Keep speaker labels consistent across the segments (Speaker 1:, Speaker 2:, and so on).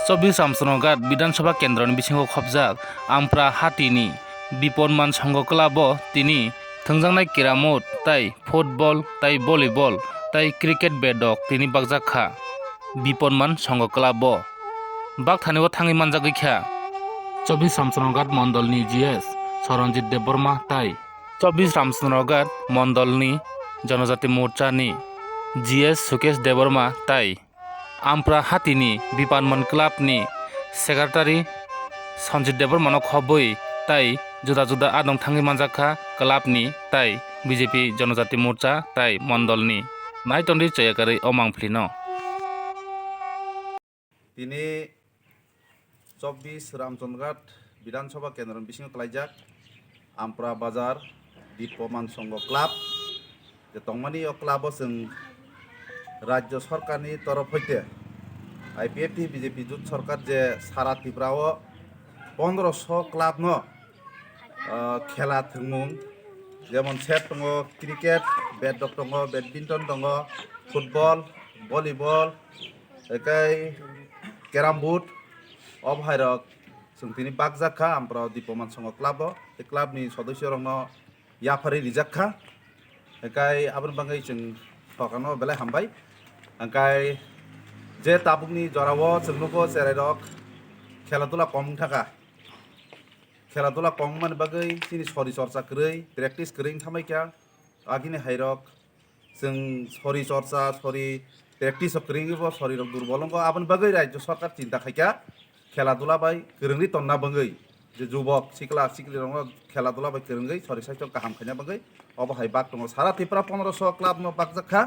Speaker 1: 24 Ramchandra বিধানসভা কেন্দ্রনি বিসিঙ্গ খবজাক আমপ্রা হাতিনি Dipoman সংঘ club তিনি থংজাংনাই কেরামত তাই ফুটবল তাই ভলিবল তাই ক্রিকেট বেদক তিনি Bakjakha Dipoman সংঘ ক্লাব বাক থানিও থাঙি মানজা গৈখ্যা 24 Ramchandra মন্ডলনি জিএস সরঞ্জিত দেববর্মা তাই 24 Ramchandra মন্ডলনি জনজাতি মোর্চানি জিএস সুকেশ দেববর্মা তাই Ampura Hatini Dipoman Clubni Secretary Sanjit Debormano Khoboi tai juda juda adong thangi Bakjakha Clubni tai BJP Jonojati Morcha tai Mondalni Naitondi Chayakari Omangflino
Speaker 2: তিনি 24 Ramchandra বিধানসভা কেন্দ্র বিসিং ক্লাইজাক Ampura বাজার Dipoman সংঘ club যে তংমানি ও club जों রাজ্য সরকারনি তরফ হইতে আইপিএফটি বিজেপি জোট সরকার যে সারা ত্রিপুরাও 1500 ক্লাব ন খেলা থুমুং যেমন সেট দङ ক্রিকেট বেডক দङ ব্যাডমিন্টন দङ ফুটবল ভলিবল একাই ক্যারাম বোর্ড অবহাইরক जों তিনি Bakjakha Ampura Dipoman সংঘ ক্লাব এই ক্লাবনি সদস্য রং ইয়াফারি রিজাকখা একাই আবন বাঙ্গাই जों সকানো বেলা হামবাই angkai je tabukni jorawo chungnuko cherai খেলাধুলা কম থাকা খেলাধুলা কম মানে বাগৈ চিনি শরীর চর্চা কरै প্র্যাকটিস কरै থামাইকা আগিনি হাইরক जों শরীর চর্চা শরীর প্র্যাকটিস করিব শরীর দুর্বলঙ্গ আবন বাগৈ রাজ্য সরকার চিন্তা খাইকা খেলাধুলা বাই গরংনি তন্না বাগৈ যে যুবক সিকলা সিকলি রং খেলাধুলা বাই গরংগৈ শরীর স্বাস্থ্য গাহাম খাইনা বাগৈ অবহাই বাক দङ সারা ত্রিপুরা 1500 ক্লাব ন Bakjakha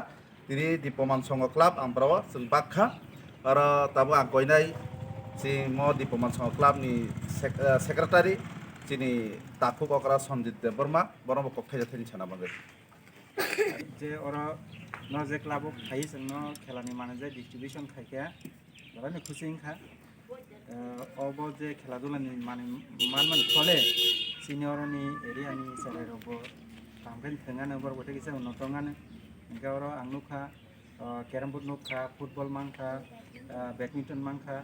Speaker 2: তিনি Dipoman সংঘ ক্লাব Ampura जों Bakha आरो ताबो आगयनाय जे म Dipoman সংঘ क्लाबनि सेक्रेटारि जिनि ताखु ककरा सन्जित देबबर्मा बरम कक्थाय थैनि साना बागै
Speaker 3: जे और न जे क्लाब खाइ जों न खेलानि माने जे डिस्ट्रिबिउशन खाइया बरानि खुसिं खा अब जे खेलाधुलानि माने मान चले सिनियरनि एरियानि सेरेरबो तामफेन थेंगानो बरबोथे किसे उन्नतंगानो Gauro ang nukha, carom board nukha, football mangkha, badminton mangkha,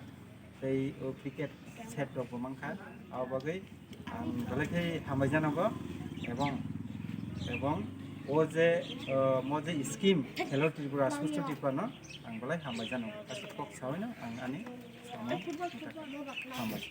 Speaker 3: tei cricket set rok mangkha, au bagai ang balakai hamai janago, ebong o je mo je scheme Hello Tripura Susto Tripura no ang balai hamai janago. Asal kok sawai no ang ani hamai.